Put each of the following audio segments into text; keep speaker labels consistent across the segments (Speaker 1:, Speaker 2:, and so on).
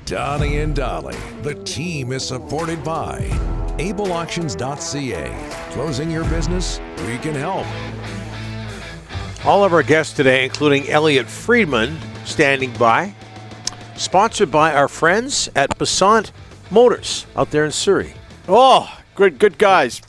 Speaker 1: Donnie and Dolly. The team is supported by ableauctions.ca. Closing your business? We can help.
Speaker 2: All of our guests today, including Elliotte Friedman, standing by. Sponsored by our friends at Passant Motors out there in Surrey.
Speaker 3: Oh, good guys.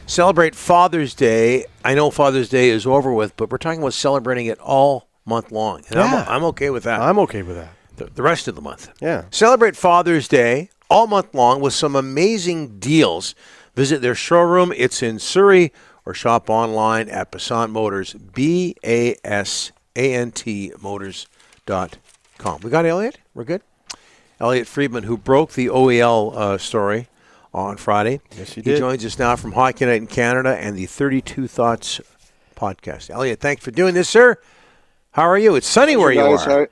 Speaker 2: Celebrate Father's Day. I know Father's Day is over with, but we're talking about celebrating it all month long. And
Speaker 3: Yeah.
Speaker 2: I'm okay with that.
Speaker 3: I'm okay with that.
Speaker 2: The rest of the month.
Speaker 3: Yeah.
Speaker 2: Celebrate Father's Day all month long with some amazing deals. Visit their showroom. It's in Surrey, or shop online at Passant Motors, BASANT Motors.com. We got Elliotte? We're good? Elliotte Friedman, who broke the OEL story on Friday.
Speaker 3: Yes, he did.
Speaker 2: He joins us now from Hockey Night in Canada and the 32 Thoughts podcast. Elliotte, thanks for doing this, sir. How are you? It's sunny where you are.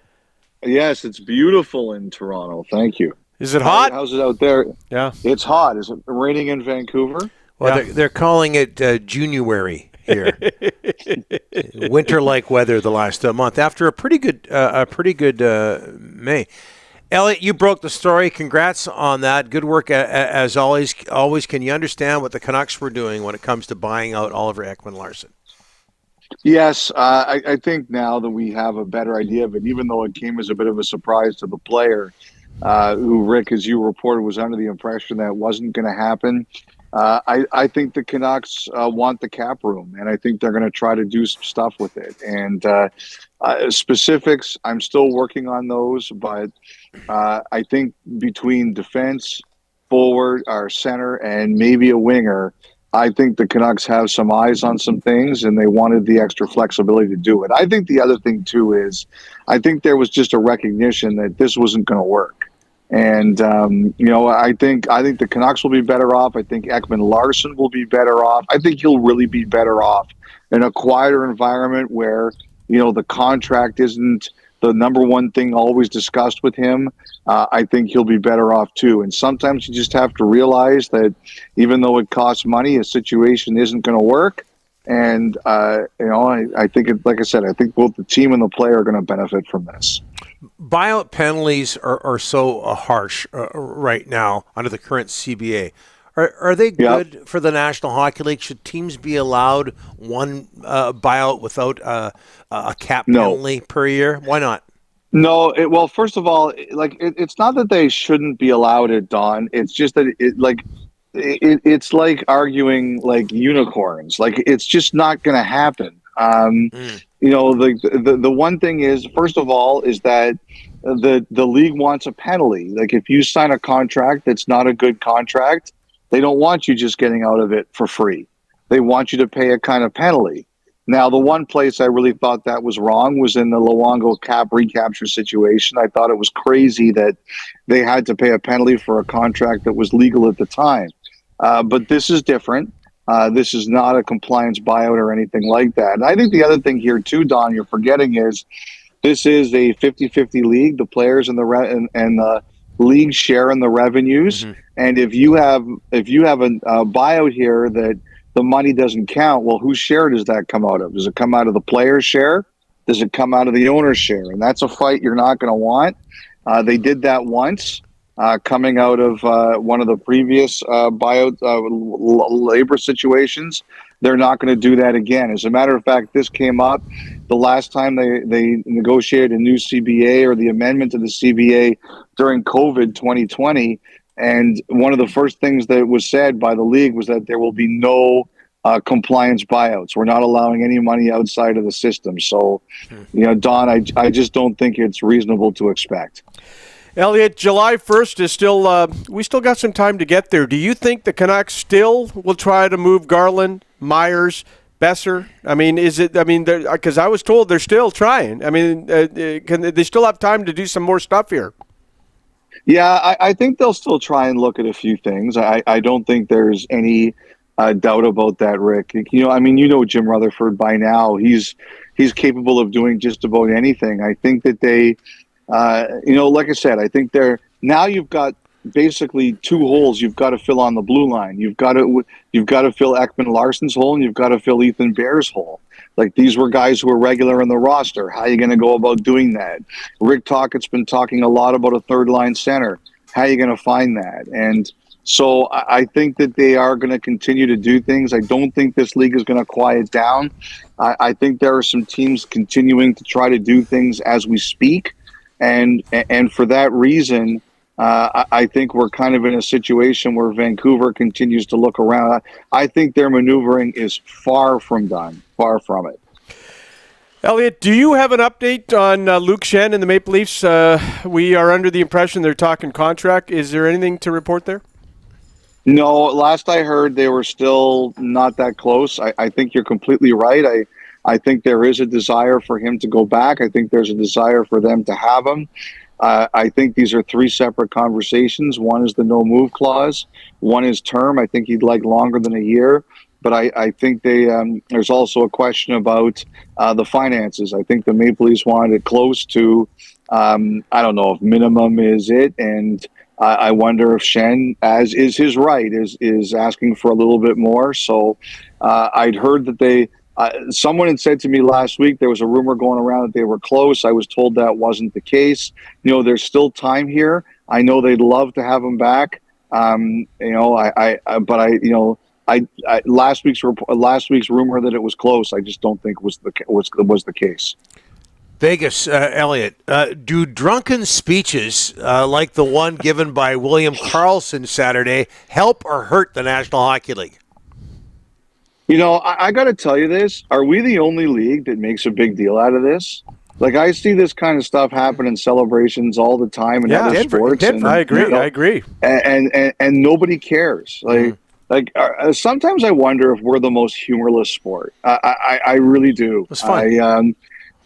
Speaker 4: Yes, it's beautiful in Toronto. Thank you.
Speaker 3: Is it hot?
Speaker 4: How's it out there?
Speaker 3: Yeah.
Speaker 4: It's hot. Is it raining in Vancouver?
Speaker 2: Well, they're calling it January here. Winter-like weather the last month after a pretty good May. Elliotte, you broke the story. Congrats on that. Good work as always. Can you understand what the Canucks were doing when it comes to buying out Oliver Ekman-Larsson?
Speaker 4: Yes, I think now that we have a better idea of it, even though it came as a bit of a surprise to the player, who, Rick, as you reported, was under the impression that wasn't going to happen. I think the Canucks want the cap room, and I think they're going to try to do some stuff with it. And specifics, I'm still working on those, but I think between defense, forward, or center, and maybe a winger, I think the Canucks have some eyes on some things, and they wanted the extra flexibility to do it. I think the other thing, too, is I think there was just a recognition that this wasn't going to work. And, I think the Canucks will be better off. I think Ekman-Larsson will be better off. I think he'll really be better off in a quieter environment where, the contract isn't the number one thing always discussed with him. I think he'll be better off too. And sometimes you just have to realize that even though it costs money, a situation isn't going to work. And, I think, like I said, I think both the team and the player are going to benefit from this.
Speaker 2: Buyout penalties are so harsh right now under the current CBA. Are they good for the National Hockey League? Should teams be allowed one buyout without a cap penalty per year? Why not?
Speaker 4: No, well, first of all, it's not that they shouldn't be allowed it, Don. It's just that it's like arguing like unicorns. Like, it's just not going to happen. The one thing is, first of all, is that the league wants a penalty. Like, if you sign a contract that's not a good contract, they don't want you just getting out of it for free. They want you to pay a kind of penalty. Now, the one place I really thought that was wrong was in the Luongo cap recapture situation. I thought it was crazy that they had to pay a penalty for a contract that was legal at the time. But this is different. This is not a compliance buyout or anything like that. And I think the other thing here too, Don, you're forgetting is this is a 50-50 league. The players and the league share in the revenues. Mm-hmm. And if you have a buyout here that the money doesn't count, well, whose share does that come out of? Does it come out of the player's share? Does it come out of the owner's share? And that's a fight you're not going to want. They did that once. Coming out of one of the previous buyout labor situations. They're not going to do that again. As a matter of fact, this came up the last time they negotiated a new CBA or the amendment to the CBA during COVID 2020. And one of the first things that was said by the league was that there will be no compliance buyouts. We're not allowing any money outside of the system. So, Don, I just don't think it's reasonable to expect.
Speaker 3: Elliotte, July 1st is still, we still got some time to get there. Do you think the Canucks still will try to move Garland, Myers, Besser? Because I was told they're still trying. They still have time to do some more stuff here?
Speaker 4: Yeah, I think they'll still try and look at a few things. I don't think there's any doubt about that, Rick. Jim Rutherford by now. He's capable of doing just about anything. I think that they, like I said, I think they're now you've got basically two holes you've got to fill on the blue line. You've got to fill Ekman Larson's hole, and you've got to fill Ethan Bear's hole. Like, these were guys who were regular in the roster. How are you going to go about doing that? Rick Tocchet's been talking a lot about a third line center. How are you going to find that? And so I think that they are going to continue to do things. I don't think this league is going to quiet down. I think there are some teams continuing to try to do things as we speak. And for that reason, I think we're kind of in a situation where Vancouver continues to look around. I think their maneuvering is far from done, far from it.
Speaker 3: Elliotte, do you have an update on Luke Schenn and the Maple Leafs? We are under the impression they're talking contract. Is there anything to report there?
Speaker 4: No, last I heard, they were still not that close. I think you're completely right. I think there is a desire for him to go back. I think there's a desire for them to have him. I think these are three separate conversations. One is the no move clause. One is term. I think he'd like longer than a year. But I think there's also a question about the finances. I think the Maple Leafs wanted it close to, I don't know if minimum is it. And I wonder if Schenn, as is his right, is asking for a little bit more. So I'd heard that someone had said to me last week there was a rumor going around that they were close. I was told that wasn't the case. There's still time here. I know they'd love to have him back. Last week's rumor that it was close, I just don't think was the case.
Speaker 2: Vegas, Elliotte, do drunken speeches like the one given by William Karlsson Saturday help or hurt the National Hockey League?
Speaker 4: I got to tell you this. Are we the only league that makes a big deal out of this? Like, I see this kind of stuff happen in celebrations all the time in other sports.
Speaker 3: I agree.
Speaker 4: And nobody cares. Sometimes I wonder if we're the most humorless sport. I really do.
Speaker 2: It's fun.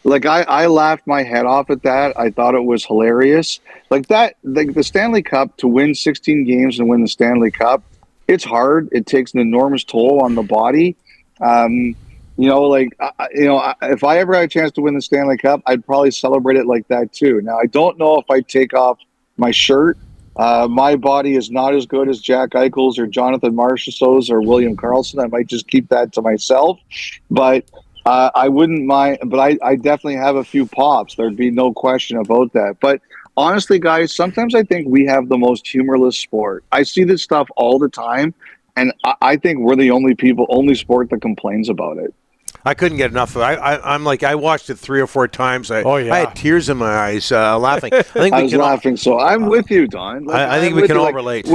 Speaker 4: I laughed my head off at that. I thought it was hilarious. The Stanley Cup, to win 16 games and win the Stanley Cup, it's hard. It takes an enormous toll on the body. If I ever had a chance to win the Stanley Cup, I'd probably celebrate it like that too. Now, I don't know if I'd take off my shirt. My body is not as good as Jack Eichel's or Jonathan Marchessault's or William Karlsson. I might just keep that to myself. But I wouldn't mind. But I definitely have a few pops. There'd be no question about that. But honestly, guys, sometimes I think we have the most humorless sport. I see this stuff all the time, and I think we're the only sport that complains about it.
Speaker 2: I couldn't get enough of it. I watched it 3 or 4 times. I had tears in my eyes laughing. I was
Speaker 4: laughing, so I'm with you, Don.
Speaker 2: I think we can all relate.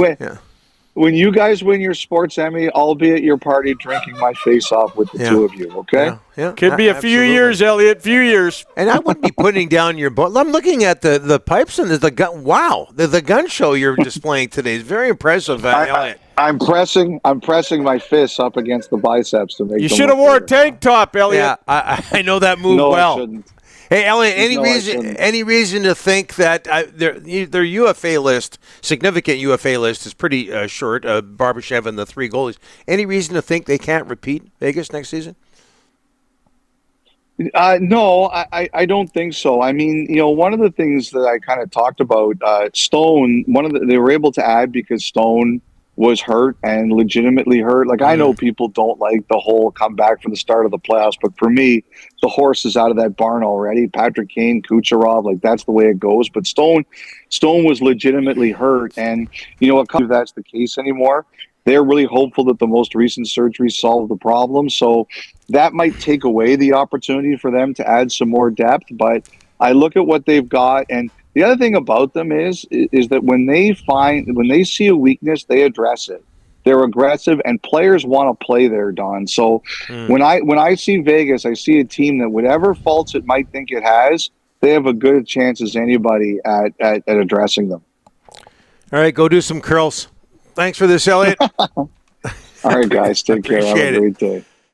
Speaker 4: When you guys win your sports Emmy, I'll be at your party drinking my face off with the two of you, okay?
Speaker 2: Yeah.
Speaker 3: Could be a few years, Elliotte, few years.
Speaker 2: And I wouldn't be putting down your boat. I'm looking at the pipes and the gun. Wow, the gun show you're displaying today is very impressive, Elliotte.
Speaker 4: I'm pressing my fists up against the biceps to make.
Speaker 3: You should have wore a tank top, Elliotte.
Speaker 2: Yeah, I know that move well.
Speaker 4: I shouldn't.
Speaker 2: Hey, Elliotte, any reason to think that their UFA list, significant UFA list, is pretty short, Barbashev and the 3 goalies. Any reason to think they can't repeat Vegas next season?
Speaker 4: No, I don't think so. I mean, one of the things that I kind of talked about, Stone, they were able to add because Stone was hurt and legitimately hurt. I know people don't like the whole comeback for the start of the playoffs, but for me, the horse is out of that barn already. Patrick Kane, Kucherov, that's the way it goes. But Stone was legitimately hurt, and if that's the case anymore, they're really hopeful that the most recent surgery solved the problem. So that might take away the opportunity for them to add some more depth. But I look at what they've got, and the other thing about them is that when they see a weakness, they address it. They're aggressive, and players want to play there, Don. So when I see Vegas, I see a team that whatever faults it might think it has, they have a good chance as anybody at addressing them.
Speaker 2: All right, go do some curls. Thanks for this, Elliotte.
Speaker 4: All right, guys, take care. Have a great day.